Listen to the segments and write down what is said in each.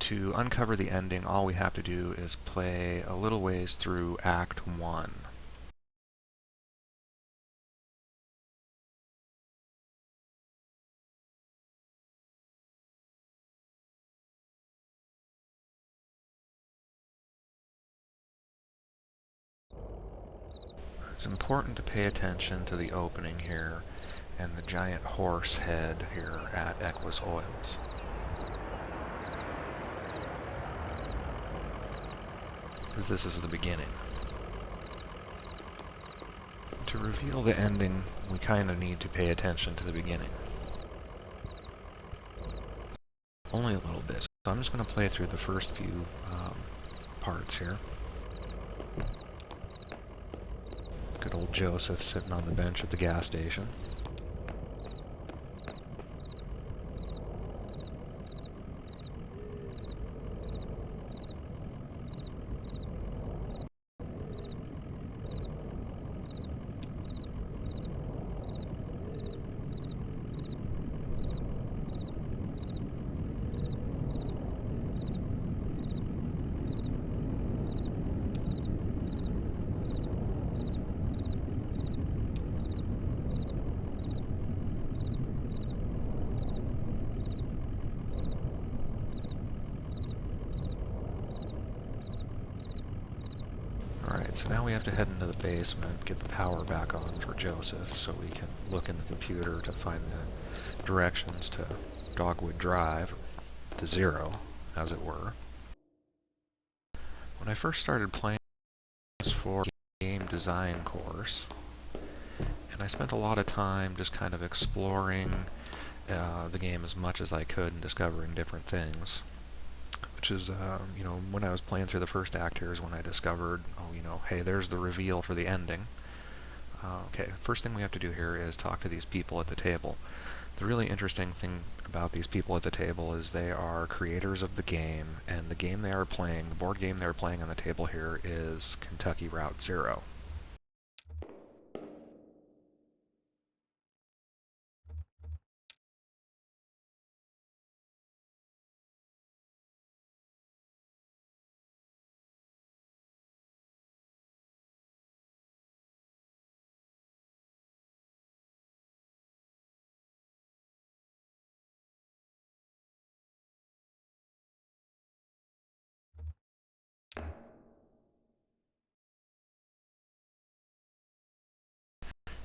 to uncover the ending, all we have to do is play a little ways through Act 1. It's important to pay attention to the opening here and the giant horse head here at Equus Oils. Because this is the beginning. To reveal the ending, we kind of need to pay attention to the beginning. Only a little bit. So I'm just going to play through the first few parts here. Good old Joseph sitting on the bench at the gas station. Alright, so now we have to head into the basement, get the power back on for Joseph, so we can look in the computer to find the directions to Dogwood Drive, the zero, as it were. When I first started playing, it was for a game design course, and I spent a lot of time just kind of exploring the game as much as I could and discovering different things. Which is, you know, when I was playing through the first act here is when I discovered, oh, you know, hey, there's the reveal for the ending. Okay, first thing we have to do here is talk to these people at the table. The really interesting thing about these people at the table is they are creators of the game, and the game they are playing, the board game they're playing on the table here is Kentucky Route Zero.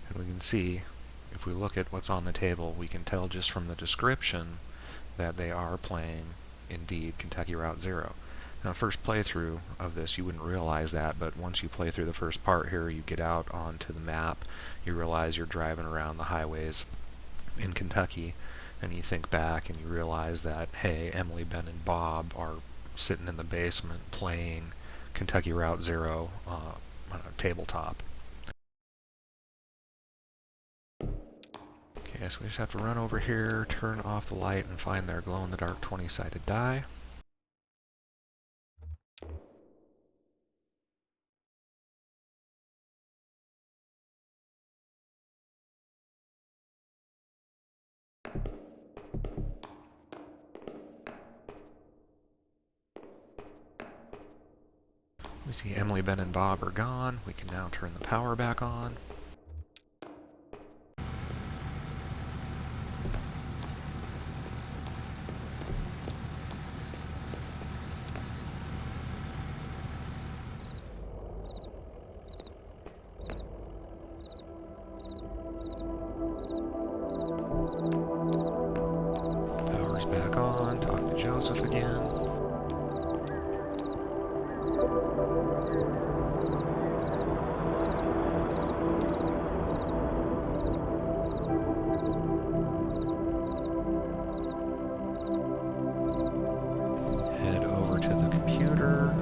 And we can see, if we look at what's on the table, we can tell just from the description that they are playing, indeed, Kentucky Route Zero. Now, first playthrough of this, you wouldn't realize that, but once you play through the first part here, you get out onto the map, you realize you're driving around the highways in Kentucky, and you think back and you realize that, hey, Emily, Ben, and Bob are sitting in the basement playing Kentucky Route Zero on a tabletop. Okay, so we just have to run over here, turn off the light, and find their glow-in-the-dark 20-sided die. We see Emily, Ben, and Bob are gone. We can now turn the power back on. Power's back on. Talk to Joseph again. Head over to the computer.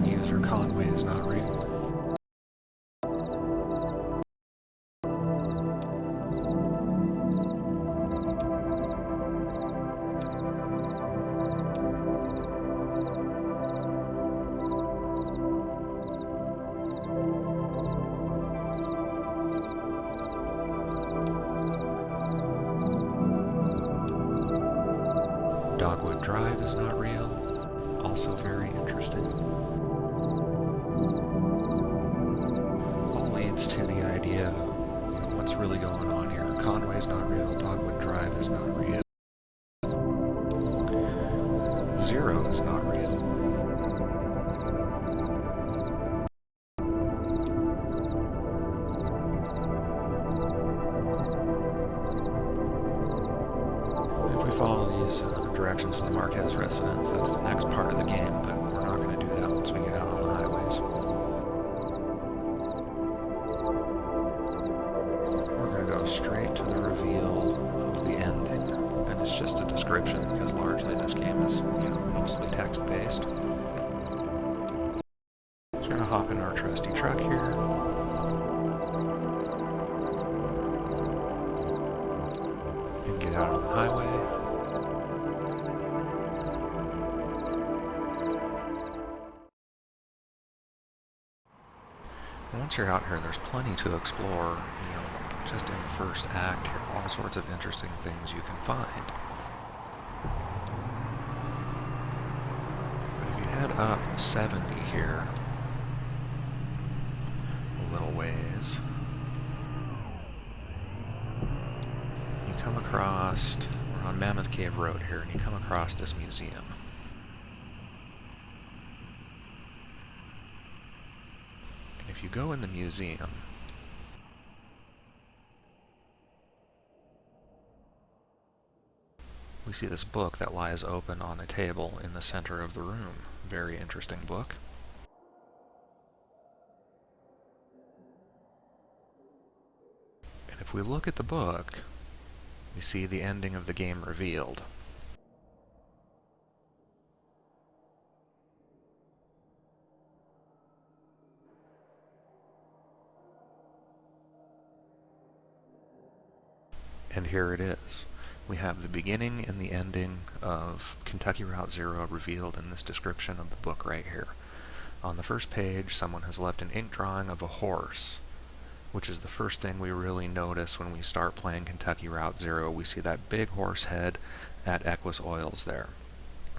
User Conway is not real. very interesting. All leads to the idea of, what's really going on here. Conway's not real, Dogwood Drive is not real, Zero is not real. If we follow these directions to the Marquez residence, that's the next part of the game, but we're not going to do that once we get out on the highways. We're going to go straight to the reveal of the ending, and it's just a description because largely this game is, mostly text-based. So we're going to hop in our trusty truck here. And get out on the highway. And once you're out here, there's plenty to explore, just in the first act here, all sorts of interesting things you can find. But if you head up 70 here, a little ways, you come across, we're on Mammoth Cave Road here, and you come across this museum. And if you go in the museum, we see this book that lies open on a table in the center of the room. Very interesting book. And if we look at the book, we see the ending of the game revealed. And here it is. We have the beginning and the ending of Kentucky Route Zero revealed in this description of the book right here. On the first page, someone has left an ink drawing of a horse, which is the first thing we really notice when we start playing Kentucky Route Zero. We see that big horse head at Equus Oils there.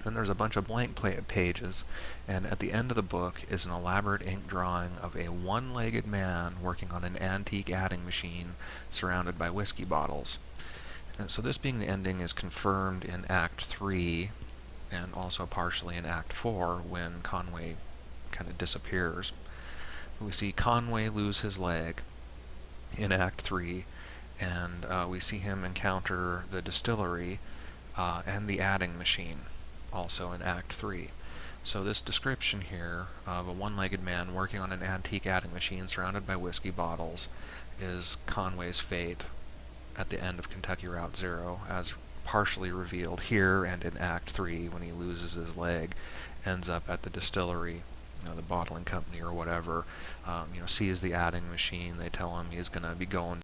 Then there's a bunch of blank pages, and at the end of the book is an elaborate ink drawing of a one-legged man working on an antique adding machine surrounded by whiskey bottles. And so this being the ending is confirmed in Act 3 and also partially in Act 4 when Conway kind of disappears. We see Conway lose his leg in Act 3, and we see him encounter the distillery and the adding machine also in Act 3. So this description here of a one-legged man working on an antique adding machine surrounded by whiskey bottles is Conway's fate at the end of Kentucky Route Zero, as partially revealed here and in Act 3 when he loses his leg, ends up at the distillery, the bottling company or whatever, sees the adding machine. They tell him he's going to be going